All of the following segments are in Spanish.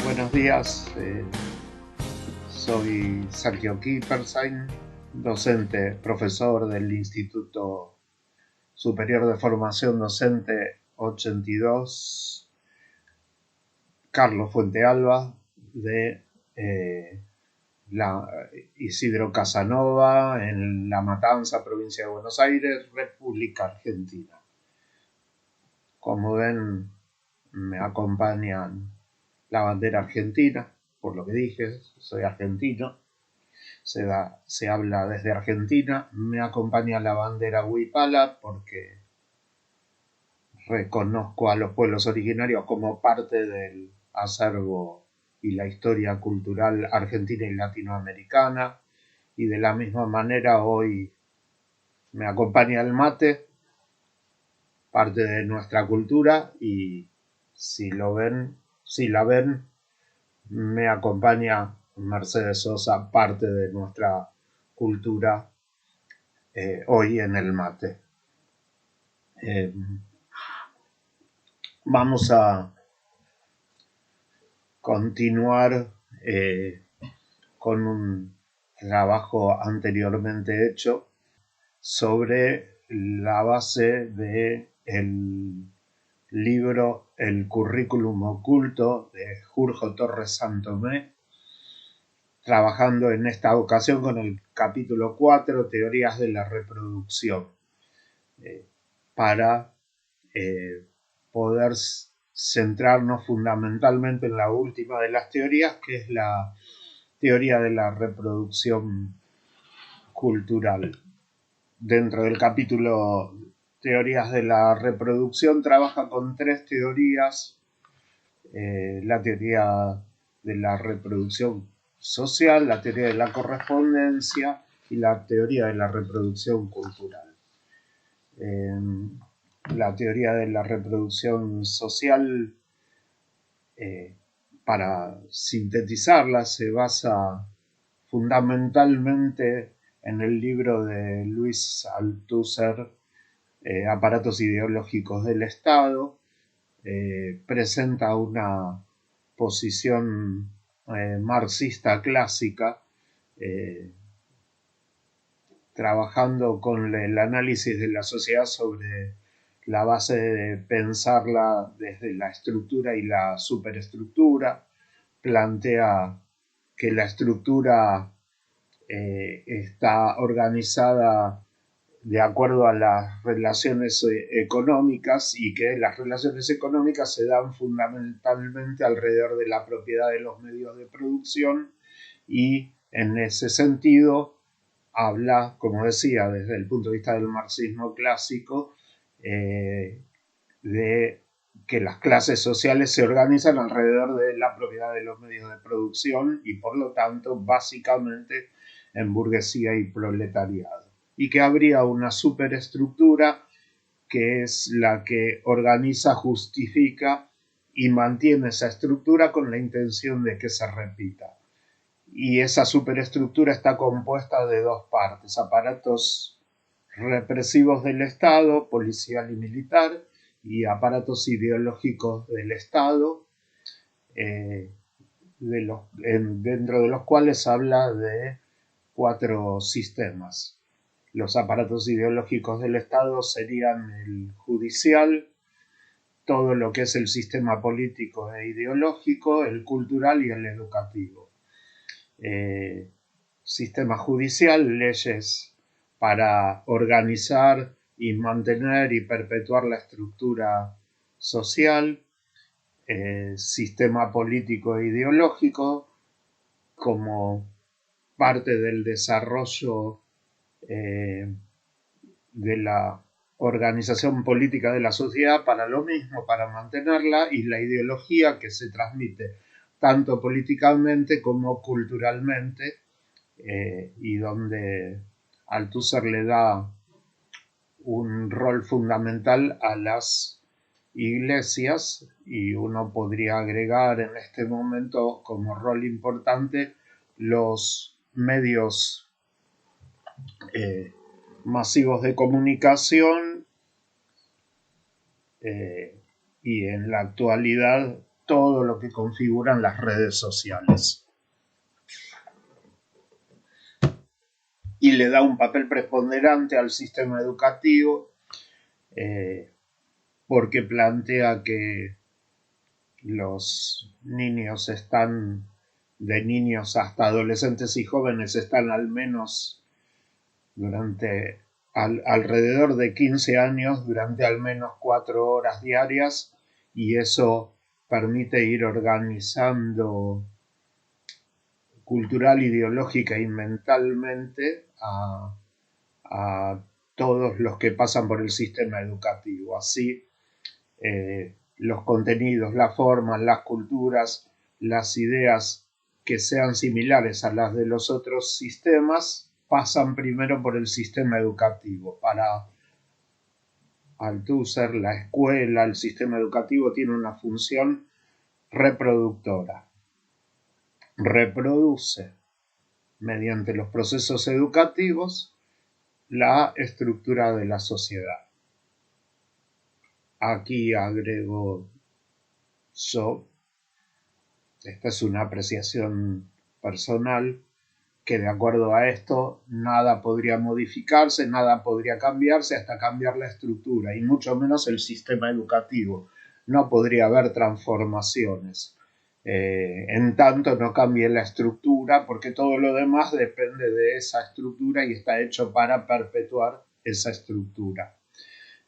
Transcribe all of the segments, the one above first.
Buenos días, soy Sergio Kipperstein, docente, profesor del Instituto Superior de Formación Docente 82, Carlos Fuentealba, de la Isidro Casanova, en La Matanza, provincia de Buenos Aires, República Argentina. Como ven, me acompañan la bandera argentina, por lo que dije, soy argentino, se habla desde Argentina, me acompaña la bandera huipala porque reconozco a los pueblos originarios como parte del acervo y la historia cultural argentina y latinoamericana, y de la misma manera hoy me acompaña el mate, parte de nuestra cultura, y si la ven, me acompaña Mercedes Sosa, parte de nuestra cultura hoy en el mate. Vamos a continuar con un trabajo anteriormente hecho sobre la base del libro El currículum oculto de Jorge Torres Santomé, trabajando en esta ocasión con el capítulo 4, Teorías de la Reproducción, para poder centrarnos fundamentalmente en la última de las teorías, que es la teoría de la reproducción cultural. Dentro del capítulo Teorías de la Reproducción trabaja con tres teorías: la teoría de la reproducción social, la teoría de la correspondencia y la teoría de la reproducción cultural. La teoría de la reproducción social, para sintetizarla, se basa fundamentalmente en el libro de Luis Althusser, Aparatos ideológicos del Estado. Presenta una posición marxista clásica, trabajando con el análisis de la sociedad sobre la base de pensarla desde la estructura y la superestructura. Plantea que la estructura está organizada de acuerdo a las relaciones económicas, y que las relaciones económicas se dan fundamentalmente alrededor de la propiedad de los medios de producción, y en ese sentido habla, como decía, desde el punto de vista del marxismo clásico, de que las clases sociales se organizan alrededor de la propiedad de los medios de producción y por lo tanto básicamente en burguesía y proletariado, y que habría una superestructura que es la que organiza, justifica y mantiene esa estructura con la intención de que se repita. Y esa superestructura está compuesta de dos partes: aparatos represivos del Estado, policial y militar, y aparatos ideológicos del Estado, dentro de los cuales habla de 4 sistemas. Los aparatos ideológicos del Estado serían el judicial, todo lo que es el sistema político e ideológico, el cultural y el educativo. Sistema judicial, leyes para organizar y mantener y perpetuar la estructura social. Sistema político e ideológico como parte del desarrollo de la organización política de la sociedad para lo mismo, para mantenerla, y la ideología que se transmite tanto políticamente como culturalmente, y donde Althusser le da un rol fundamental a las iglesias, y uno podría agregar en este momento como rol importante los medios masivos de comunicación, y en la actualidad todo lo que configuran las redes sociales. Y le da un papel preponderante al sistema educativo porque plantea que los niños están, de niños hasta adolescentes y jóvenes, están al menos durante alrededor de 15 años, durante al menos 4 horas diarias, y eso permite ir organizando cultural, ideológica y mentalmente a todos los que pasan por el sistema educativo. Así, los contenidos, las formas, las culturas, las ideas que sean similares a las de los otros sistemas pasan primero por el sistema educativo. Para Althusser, la escuela, el sistema educativo tiene una función reproductora. Reproduce mediante los procesos educativos la estructura de la sociedad. Aquí agrego yo, esta es una apreciación personal, que de acuerdo a esto nada podría modificarse, nada podría cambiarse hasta cambiar la estructura, y mucho menos el sistema educativo. No podría haber transformaciones. En tanto no cambie la estructura, porque todo lo demás depende de esa estructura y está hecho para perpetuar esa estructura.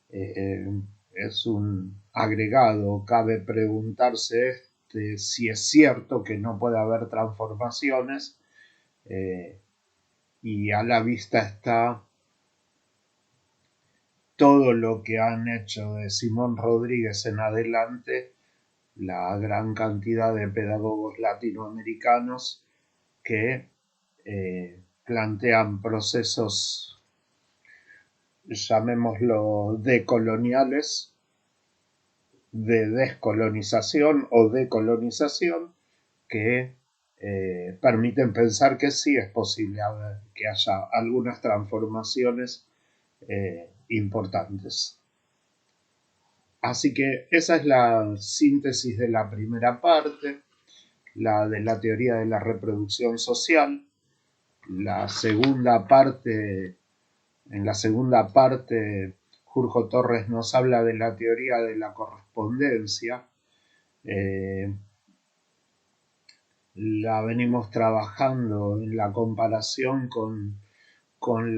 Es un agregado. Cabe preguntarse si es cierto que no puede haber transformaciones, y a la vista está todo lo que han hecho de Simón Rodríguez en adelante la gran cantidad de pedagogos latinoamericanos que plantean procesos, llamémoslo decoloniales, de descolonización o decolonización, que permiten pensar que sí es posible que haya algunas transformaciones importantes. Así que esa es la síntesis de la primera parte, la de la teoría de la reproducción social. La segunda parte, en la segunda parte, Jorge Torres nos habla de la teoría de la correspondencia. La venimos trabajando en la comparación con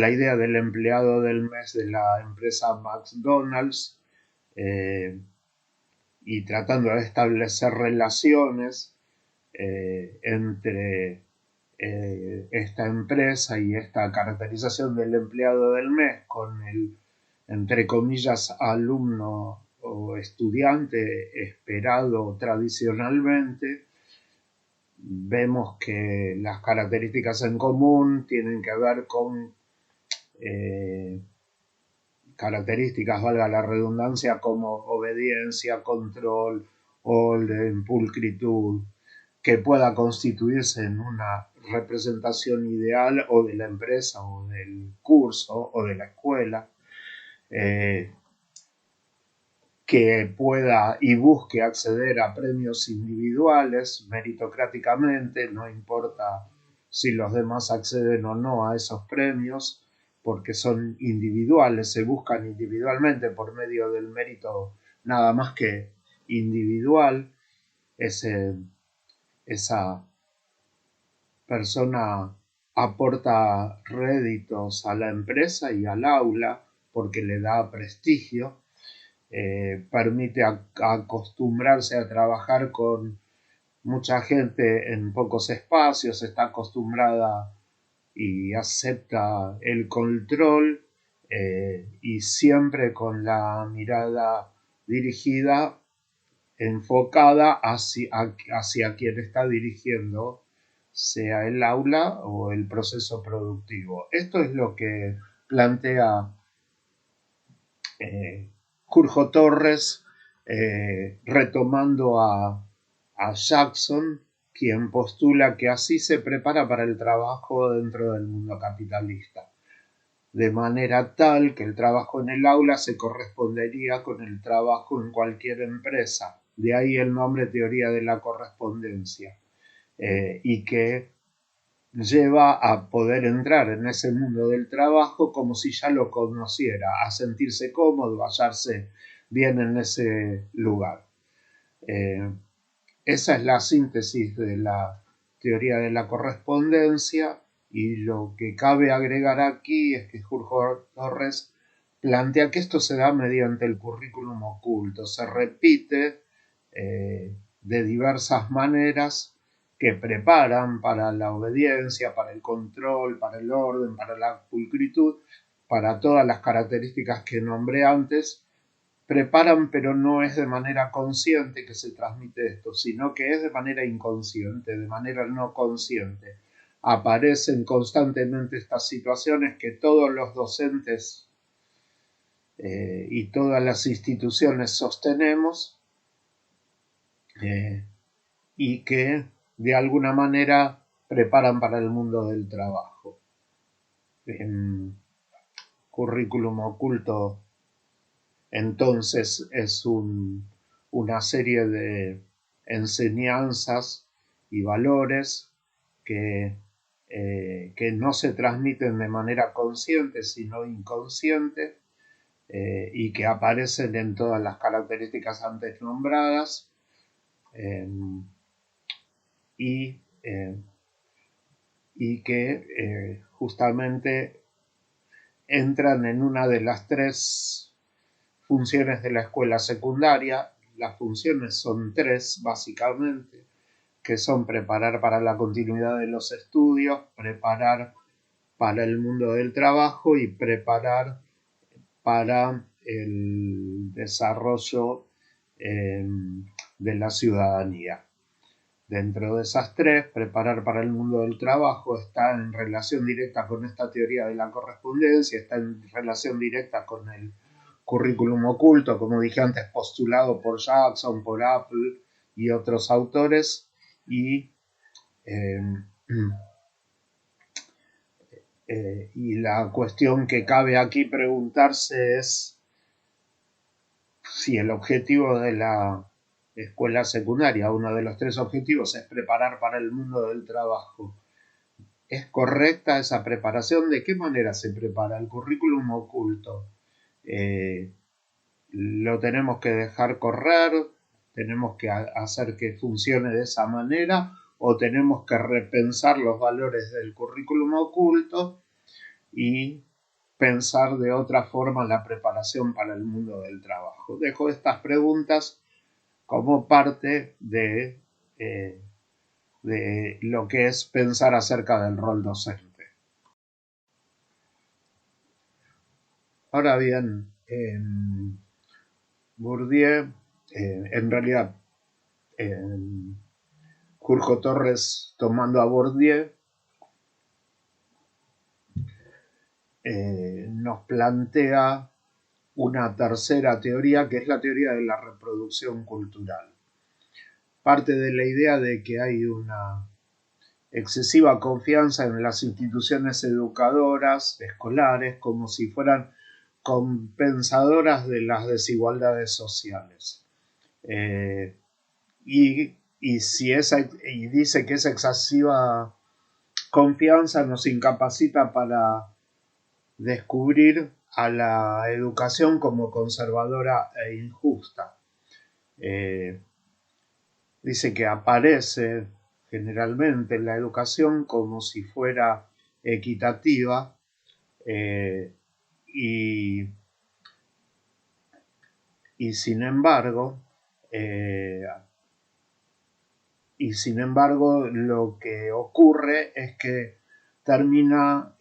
la idea del empleado del mes de la empresa McDonald's, y tratando de establecer relaciones entre esta empresa y esta caracterización del empleado del mes con el, entre comillas, alumno o estudiante esperado tradicionalmente. Vemos que las características en común tienen que ver con características, valga la redundancia, como obediencia, control, orden, pulcritud, que pueda constituirse en una representación ideal o de la empresa o del curso o de la escuela, que pueda y busque acceder a premios individuales meritocráticamente, no importa si los demás acceden o no a esos premios, porque son individuales, se buscan individualmente por medio del mérito nada más que individual. Esa persona aporta réditos a la empresa y al aula porque le da prestigio, permite acostumbrarse a trabajar con mucha gente en pocos espacios, está acostumbrada y acepta el control, y siempre con la mirada dirigida, enfocada hacia quien está dirigiendo, sea el aula o el proceso productivo. Esto es lo que plantea Jorge Torres, retomando a Jackson, quien postula que así se prepara para el trabajo dentro del mundo capitalista. de manera tal que el trabajo en el aula se correspondería con el trabajo en cualquier empresa. De ahí el nombre teoría de la correspondencia, y que lleva a poder entrar en ese mundo del trabajo como si ya lo conociera, a sentirse cómodo, a hallarse bien en ese lugar. Esa es la síntesis de la teoría de la correspondencia, y lo que cabe agregar aquí es que Jorge Torres plantea que esto se da mediante el currículum oculto, se repite de diversas maneras que preparan para la obediencia, para el control, para el orden, para la pulcritud, para todas las características que nombré antes. Preparan, pero no es de manera consciente que se transmite esto, sino que es de manera inconsciente, de manera no consciente. Aparecen constantemente estas situaciones que todos los docentes y todas las instituciones sostenemos, y que de alguna manera preparan para el mundo del trabajo. Currículum oculto, entonces, es una serie de enseñanzas y valores que no se transmiten de manera consciente, sino inconsciente, y que aparecen en todas las características antes nombradas, y que justamente entran en una de las tres funciones de la escuela secundaria. Las funciones son tres, básicamente, que son preparar para la continuidad de los estudios, preparar para el mundo del trabajo y preparar para el desarrollo de la ciudadanía. Dentro de esas tres, preparar para el mundo del trabajo está en relación directa con esta teoría de la correspondencia, está en relación directa con el currículum oculto, como dije antes, postulado por Jackson, por Apple y otros autores, y la cuestión que cabe aquí preguntarse es si el objetivo de la escuela secundaria, uno de los tres objetivos, es preparar para el mundo del trabajo. ¿Es correcta esa preparación? ¿De qué manera se prepara el currículum oculto? ¿Lo tenemos que dejar correr? ¿Tenemos que hacer que funcione de esa manera? ¿O tenemos que repensar los valores del currículum oculto y pensar de otra forma la preparación para el mundo del trabajo? Dejo estas preguntas como parte de lo que es pensar acerca del rol docente. Ahora bien, Bourdieu, en realidad, Jorge Torres, tomando a Bourdieu, nos plantea una tercera teoría, que es la teoría de la reproducción cultural. Parte de la idea de que hay una excesiva confianza en las instituciones educadoras, escolares, como si fueran compensadoras de las desigualdades sociales. Y dice que esa excesiva confianza nos incapacita para descubrir a la educación como conservadora e injusta. Dice que aparece generalmente la educación como si fuera equitativa, y sin embargo, lo que ocurre es que termina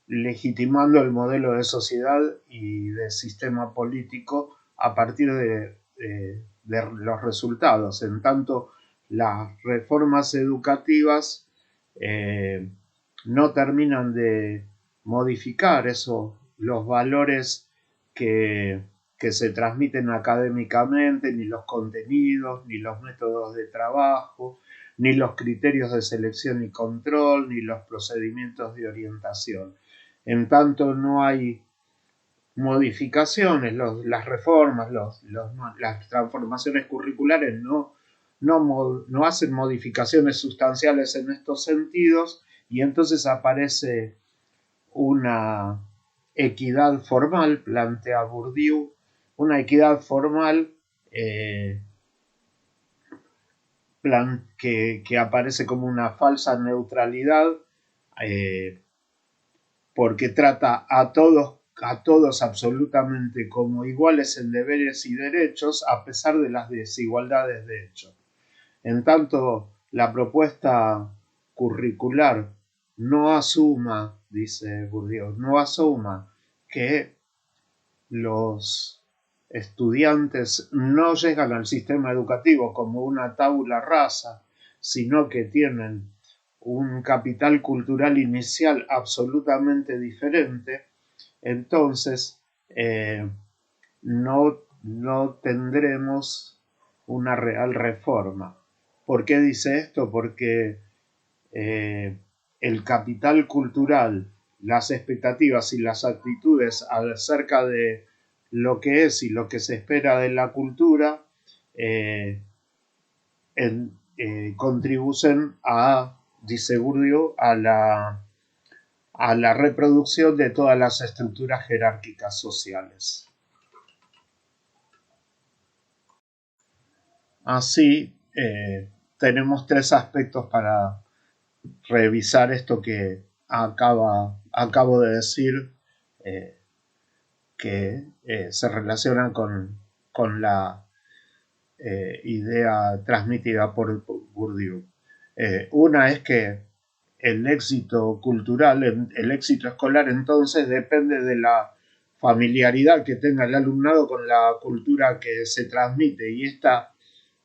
legitimando el modelo de sociedad y de sistema político a partir de los resultados. En tanto, las reformas educativas no terminan de modificar los valores que se transmiten académicamente, ni los contenidos, ni los métodos de trabajo, ni los criterios de selección y control, ni los procedimientos de orientación. En tanto no hay modificaciones, las reformas, las transformaciones curriculares no hacen modificaciones sustanciales en estos sentidos, y entonces aparece una equidad formal, plantea Bourdieu, una equidad formal que aparece como una falsa neutralidad, porque trata a todos absolutamente como iguales en deberes y derechos, a pesar de las desigualdades de hecho. En tanto, la propuesta curricular no asuma, dice Bourdieu, no asuma que los estudiantes no llegan al sistema educativo como una tabula rasa, sino que tienen un capital cultural inicial absolutamente diferente, entonces no tendremos una real reforma. ¿Por qué dice esto? Porque el capital cultural, las expectativas y las actitudes acerca de lo que es y lo que se espera de la cultura contribuyen dice Bourdieu, a la reproducción de todas las estructuras jerárquicas sociales. Así, tenemos tres aspectos para revisar esto que acabo de decir, que se relacionan con la idea transmitida por Bourdieu. Una es que el éxito cultural, el éxito escolar, entonces depende de la familiaridad que tenga el alumnado con la cultura que se transmite, y esta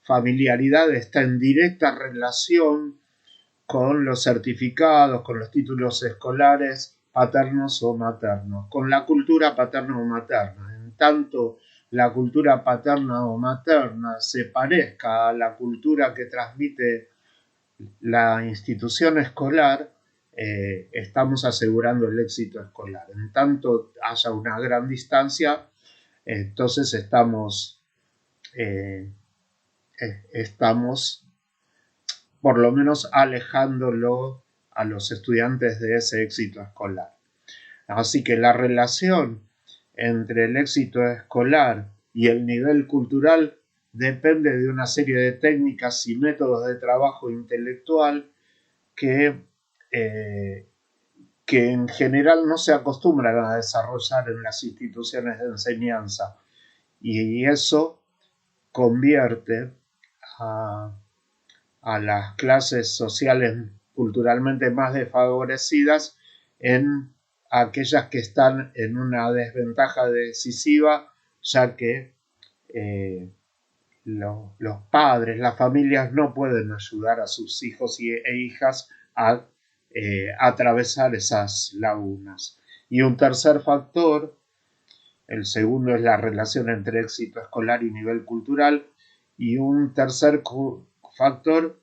familiaridad está en directa relación con los certificados, con los títulos escolares paternos o maternos, con la cultura paterna o materna. En tanto la cultura paterna o materna se parezca a la cultura que transmite la institución escolar, estamos asegurando el éxito escolar. En tanto haya una gran distancia, entonces estamos por lo menos alejándolo a los estudiantes de ese éxito escolar. Así que la relación entre el éxito escolar y el nivel cultural depende de una serie de técnicas y métodos de trabajo intelectual que en general no se acostumbran a desarrollar en las instituciones de enseñanza, y eso convierte a las clases sociales culturalmente más desfavorecidas en aquellas que están en una desventaja decisiva, ya que los padres, las familias no pueden ayudar a sus hijos e hijas a atravesar esas lagunas. Y un tercer factor, el segundo es la relación entre éxito escolar y nivel cultural, y un tercer factor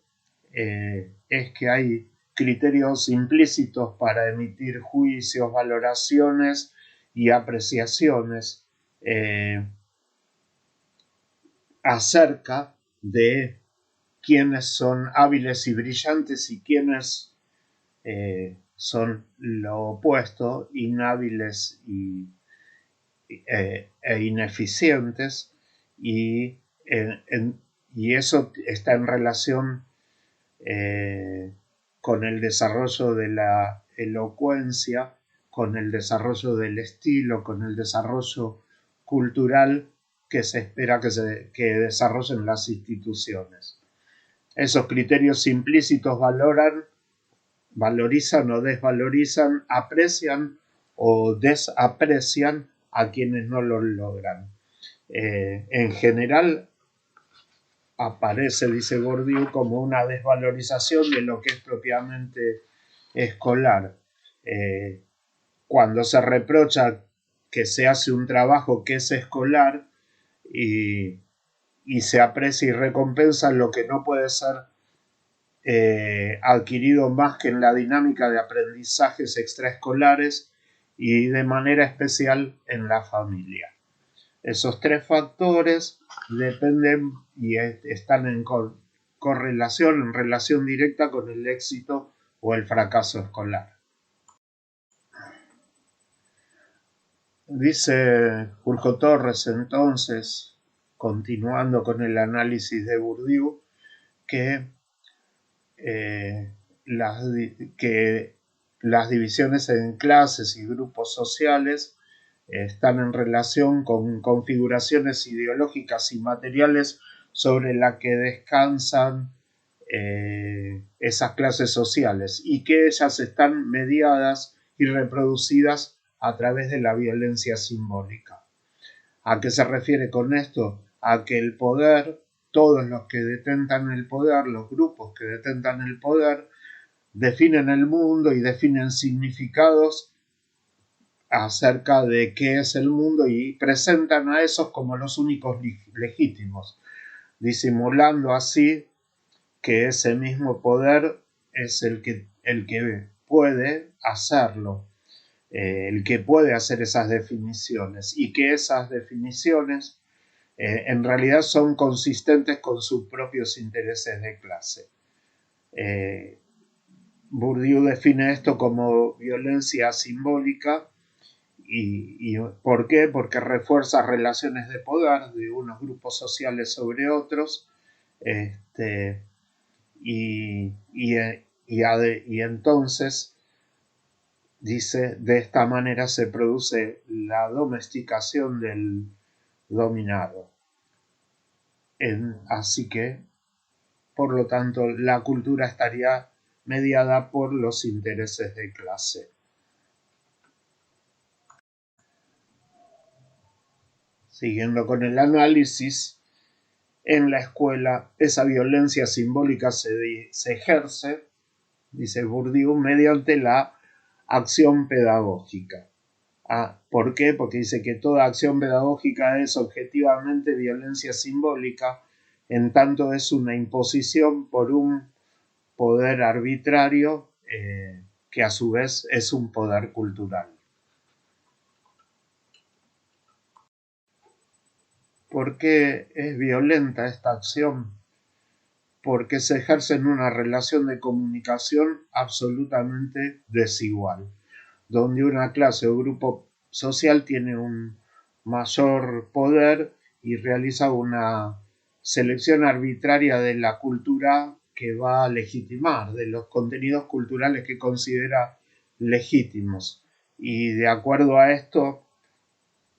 es que hay criterios implícitos para emitir juicios, valoraciones y apreciaciones acerca de quiénes son hábiles y brillantes y quiénes son lo opuesto, inhábiles e ineficientes, y eso está en relación con el desarrollo de la elocuencia, con el desarrollo del estilo, con el desarrollo cultural que se espera que desarrollen las instituciones. Esos criterios implícitos valorizan o desvalorizan, aprecian o desaprecian a quienes no lo logran. En general aparece, dice Bourdieu, como una desvalorización de lo que es propiamente escolar. Cuando se reprocha que se hace un trabajo que es escolar y se aprecia y recompensa lo que no puede ser adquirido más que en la dinámica de aprendizajes extraescolares, y de manera especial en la familia. Esos tres factores dependen y están en correlación, en relación directa con el éxito o el fracaso escolar. Dice Julio Torres entonces, continuando con el análisis de Bourdieu, que las divisiones en clases y grupos sociales están en relación con configuraciones ideológicas y materiales sobre las que descansan esas clases sociales y que ellas están mediadas y reproducidas a través de la violencia simbólica. ¿A qué se refiere con esto? A que el poder, todos los que detentan el poder, los grupos que detentan el poder, definen el mundo y definen significados acerca de qué es el mundo y presentan a esos como los únicos legítimos, disimulando así que ese mismo poder es el que puede hacerlo, el que puede hacer esas definiciones y que esas definiciones en realidad son consistentes con sus propios intereses de clase. Bourdieu define esto como violencia simbólica. ¿Y por qué? Porque refuerza relaciones de poder de unos grupos sociales sobre otros, y entonces dice, de esta manera se produce la domesticación del dominado. Así que, por lo tanto, la cultura estaría mediada por los intereses de clase. Siguiendo con el análisis, en la escuela esa violencia simbólica se ejerce, dice Bourdieu, mediante la acción pedagógica. ¿Por qué? Porque dice que toda acción pedagógica es objetivamente violencia simbólica, en tanto es una imposición por un poder arbitrario que a su vez es un poder cultural. ¿Por qué es violenta esta acción? Porque se ejerce en una relación de comunicación absolutamente desigual, donde una clase o grupo social tiene un mayor poder y realiza una selección arbitraria de la cultura que va a legitimar, de los contenidos culturales que considera legítimos. Y de acuerdo a esto,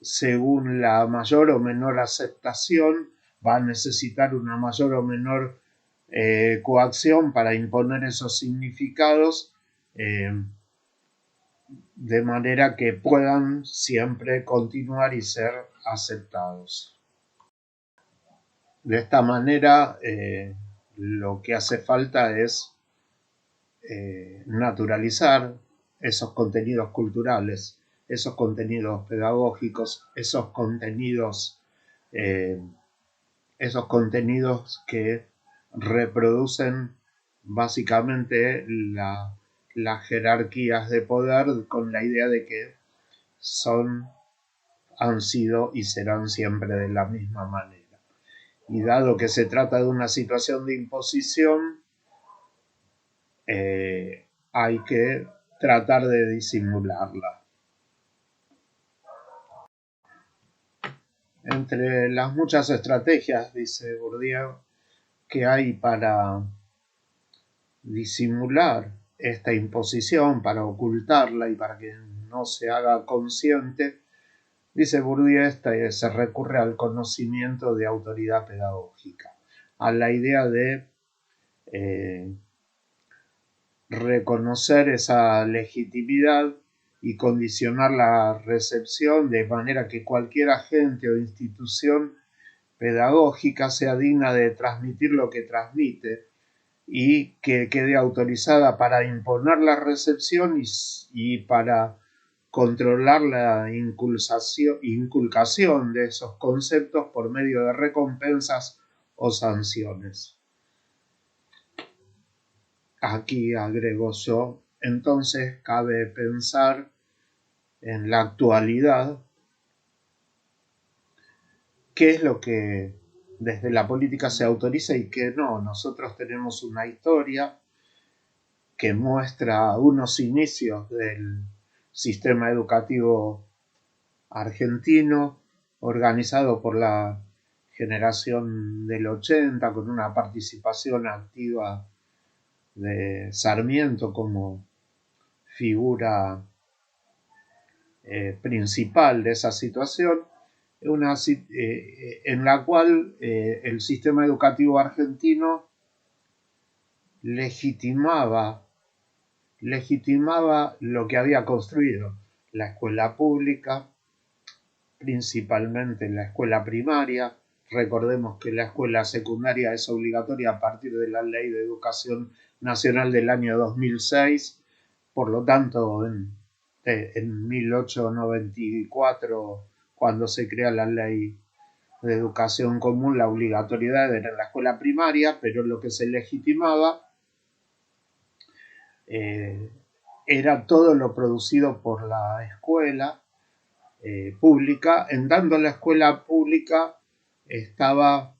según la mayor o menor aceptación, va a necesitar una mayor o menor coacción para imponer esos significados, de manera que puedan siempre continuar y ser aceptados. De esta manera, lo que hace falta es naturalizar esos contenidos culturales, esos contenidos pedagógicos, esos contenidos que reproducen básicamente las jerarquías de poder con la idea de que han sido y serán siempre de la misma manera. Y dado que se trata de una situación de imposición, hay que tratar de disimularla. Entre las muchas estrategias, dice Bourdieu, que hay para disimular esta imposición, para ocultarla y para que no se haga consciente, dice Bourdieu, se recurre al conocimiento de autoridad pedagógica, a la idea de reconocer esa legitimidad y condicionar la recepción de manera que cualquier agente o institución pedagógica sea digna de transmitir lo que transmite y que quede autorizada para imponer la recepción y para controlar la inculcación de esos conceptos por medio de recompensas o sanciones. Aquí agrego yo, entonces cabe pensar en la actualidad qué es lo que desde la política se autoriza y qué no. Nosotros tenemos una historia que muestra unos inicios del sistema educativo argentino organizado por la generación del 80 con una participación activa de Sarmiento como figura principal de esa situación, en la cual el sistema educativo argentino legitimaba lo que había construido, la escuela pública, principalmente la escuela primaria. Recordemos que la escuela secundaria es obligatoria a partir de la Ley de Educación Nacional del año 2006, por lo tanto en 1894, cuando se crea la Ley de Educación Común, la obligatoriedad era en la escuela primaria, pero lo que se legitimaba era todo lo producido por la escuela pública, en tanto la escuela pública estaba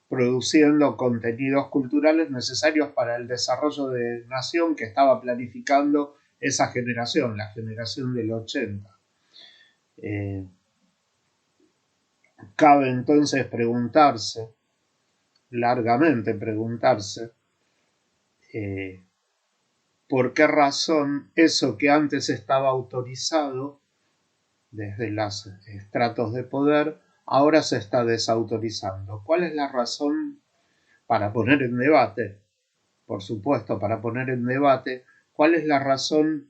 produciendo contenidos culturales necesarios para el desarrollo de nación que estaba planificando esa generación, la generación del 80. Cabe entonces preguntarse, largamente preguntarse, por qué razón eso que antes estaba autorizado desde los estratos de poder, ahora se está desautorizando. ¿Cuál es la razón para poner en debate? Por supuesto, para poner en debate, ¿cuál es la razón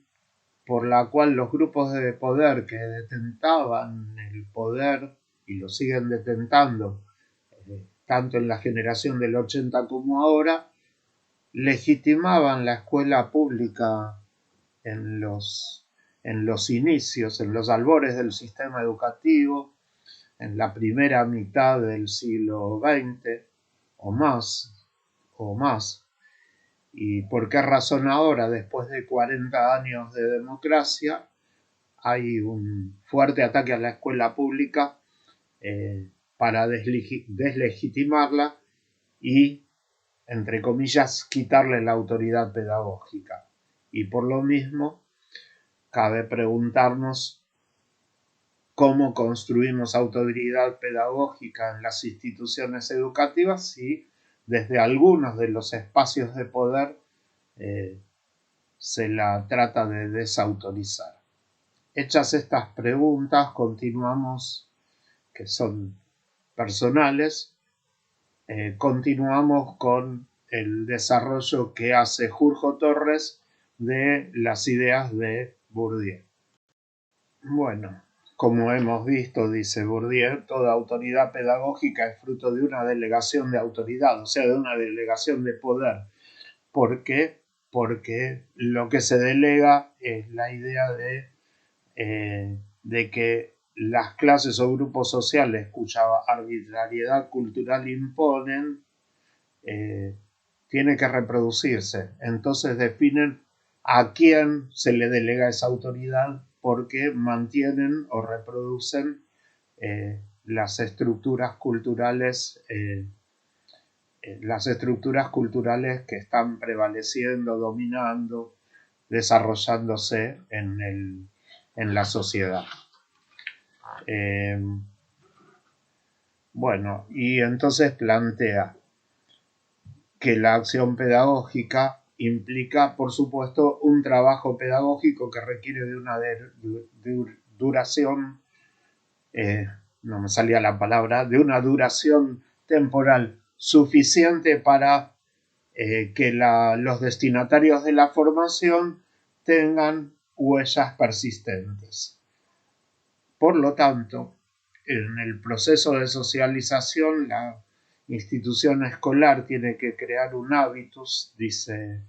por la cual los grupos de poder que detentaban el poder y lo siguen detentando, tanto en la generación del 80 como ahora, legitimaban la escuela pública en los inicios, en los albores del sistema educativo, en la primera mitad del siglo XX o más, y por qué razón ahora, después de 40 años de democracia, hay un fuerte ataque a la escuela pública para deslegitimarla y, entre comillas, quitarle la autoridad pedagógica. Y por lo mismo, cabe preguntarnos cómo construimos autoridad pedagógica en las instituciones educativas si desde algunos de los espacios de poder se la trata de desautorizar. Hechas estas preguntas, continuamos, que son personales, continuamos con el desarrollo que hace Jorge Torres de las ideas de Bourdieu. Bueno, como hemos visto, dice Bourdieu, toda autoridad pedagógica es fruto de una delegación de autoridad, o sea, de una delegación de poder. ¿Por qué? Porque lo que se delega es la idea de que las clases o grupos sociales cuya arbitrariedad cultural imponen tiene que reproducirse. Entonces definen a quién se le delega esa autoridad porque mantienen o reproducen las estructuras culturales que están prevaleciendo, dominando, desarrollándose en la sociedad. Bueno, y entonces plantea que la acción pedagógica implica, por supuesto, un trabajo pedagógico que requiere de una duración, no me salía la palabra, de una duración temporal suficiente para que los destinatarios de la formación tengan huellas persistentes. Por lo tanto, en el proceso de socialización, la institución escolar tiene que crear un hábitus, dicen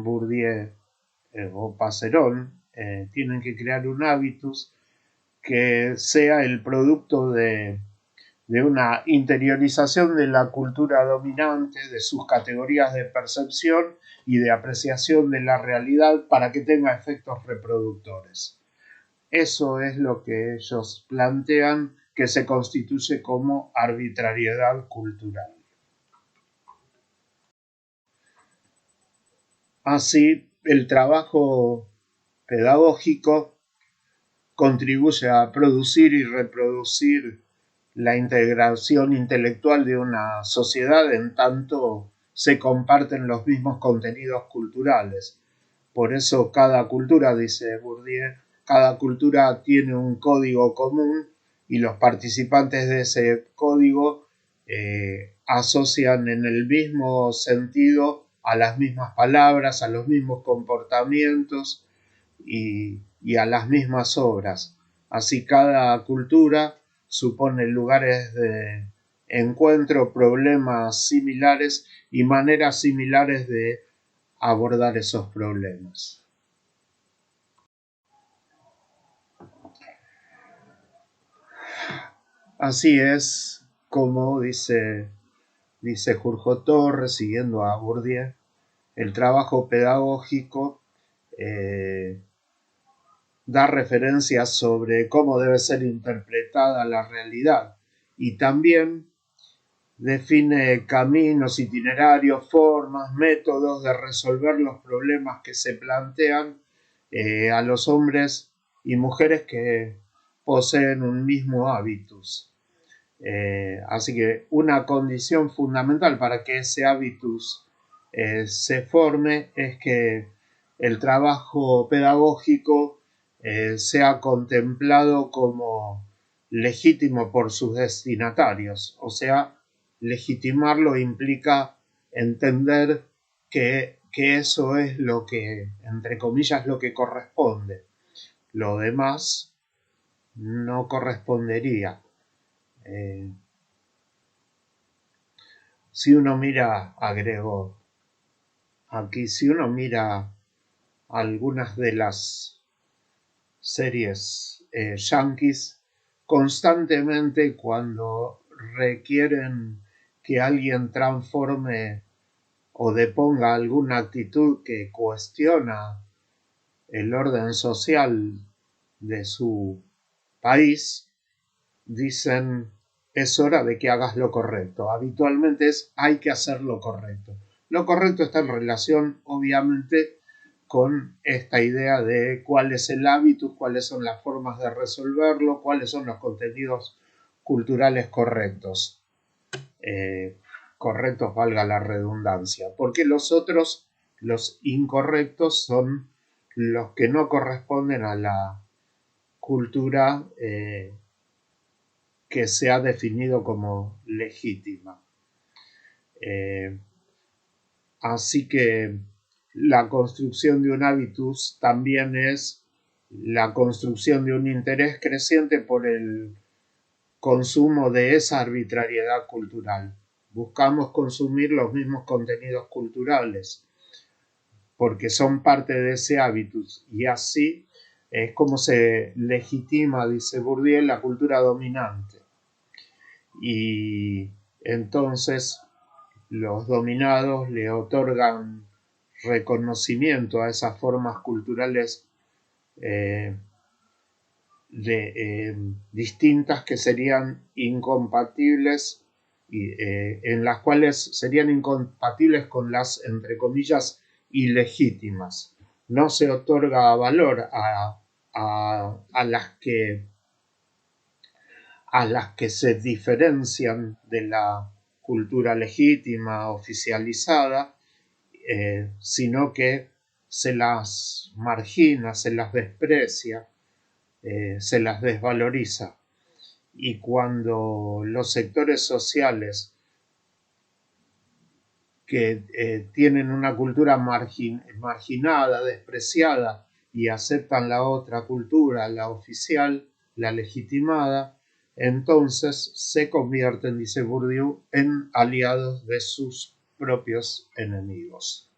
Bourdieu o Passerón, tienen que crear un hábitus que sea el producto de una interiorización de la cultura dominante, de sus categorías de percepción y de apreciación de la realidad para que tenga efectos reproductores. Eso es lo que ellos plantean que se constituye como arbitrariedad cultural. Así, el trabajo pedagógico contribuye a producir y reproducir la integración intelectual de una sociedad en tanto se comparten los mismos contenidos culturales. Por eso cada cultura, dice Bourdieu, cada cultura tiene un código común y los participantes de ese código asocian en el mismo sentido a las mismas palabras, a los mismos comportamientos y a las mismas obras. Así cada cultura supone lugares de encuentro, problemas similares y maneras similares de abordar esos problemas. Así es como dice Jurjo Torres, siguiendo a Bourdieu, el trabajo pedagógico da referencias sobre cómo debe ser interpretada la realidad y también define caminos, itinerarios, formas, métodos de resolver los problemas que se plantean a los hombres y mujeres que poseen un mismo hábitus. Así que una condición fundamental para que ese hábitus se forme es que el trabajo pedagógico sea contemplado como legítimo por sus destinatarios. O sea, legitimarlo implica entender que eso es lo que, entre comillas, lo que corresponde. Lo demás no correspondería. Si uno mira, agregó aquí, si uno mira algunas de las series yanquis, constantemente cuando requieren que alguien transforme o deponga alguna actitud que cuestiona el orden social de su país, dicen es hora de que hagas lo correcto. Habitualmente es hay que hacer lo correcto. Lo correcto está en relación, obviamente, con esta idea de cuál es el hábitus, cuáles son las formas de resolverlo, cuáles son los contenidos culturales correctos. Correctos valga la redundancia, porque los otros, los incorrectos, son los que no corresponden a la cultura que se ha definido como legítima. Así que la construcción de un hábitus también es la construcción de un interés creciente por el consumo de esa arbitrariedad cultural. Buscamos consumir los mismos contenidos culturales porque son parte de ese hábitus y así es como se legitima, dice Bourdieu, la cultura dominante. Y entonces los dominados le otorgan reconocimiento a esas formas culturales distintas que serían incompatibles y en las cuales serían incompatibles con las, entre comillas, ilegítimas. No se otorga valor a las que se diferencian de la cultura legítima, oficializada, sino que se las margina, se las desprecia, se las desvaloriza. Y cuando los sectores sociales que tienen una cultura marginada, despreciada, y aceptan la otra cultura, la oficial, la legitimada, entonces se convierten, dice Bourdieu, en aliados de sus propios enemigos.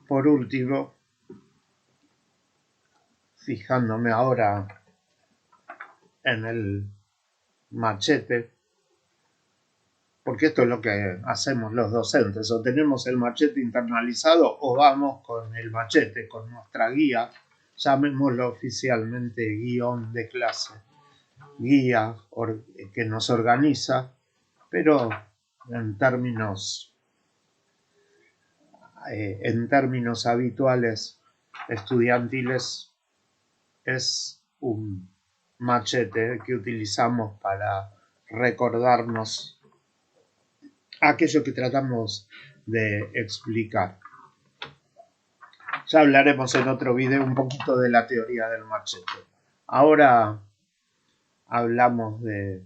Por último, fijándome ahora en el machete, porque esto es lo que hacemos los docentes, o tenemos el machete internalizado o vamos con el machete, con nuestra guía llamémoslo oficialmente guión de clase, guía que nos organiza, pero en términos habituales estudiantiles es un machete que utilizamos para recordarnos aquello que tratamos de explicar. Ya hablaremos en otro video un poquito de la teoría del machete. Ahora hablamos de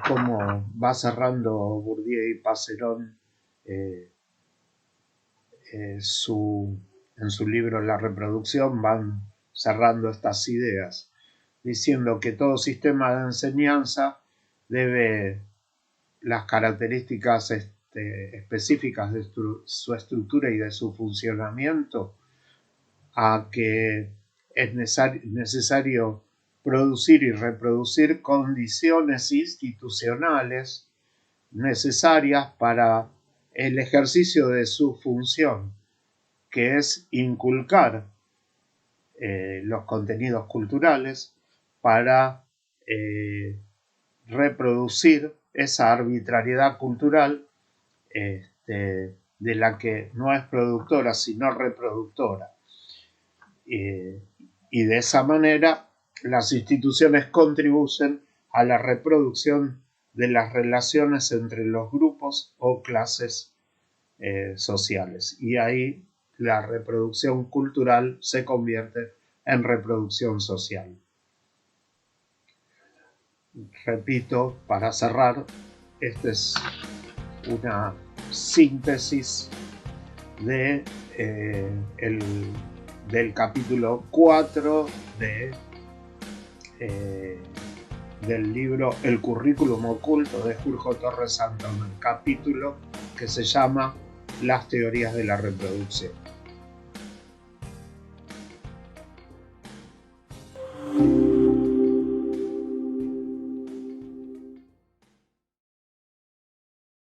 cómo va cerrando Bourdieu y Passerón en su libro La reproducción, van cerrando estas ideas, diciendo que todo sistema de enseñanza debe las características específicas de su estructura y de su funcionamiento a que es necesario producir y reproducir condiciones institucionales necesarias para el ejercicio de su función, que es inculcar los contenidos culturales para reproducir esa arbitrariedad cultural de la que no es productora sino reproductora. Y de esa manera las instituciones contribuyen a la reproducción de las relaciones entre los grupos o clases sociales. Y ahí la reproducción cultural se convierte en reproducción social. Repito, para cerrar, esta es una síntesis del capítulo 4 del libro El currículum oculto de Julio Torres Santón, el capítulo que se llama Las teorías de la reproducción.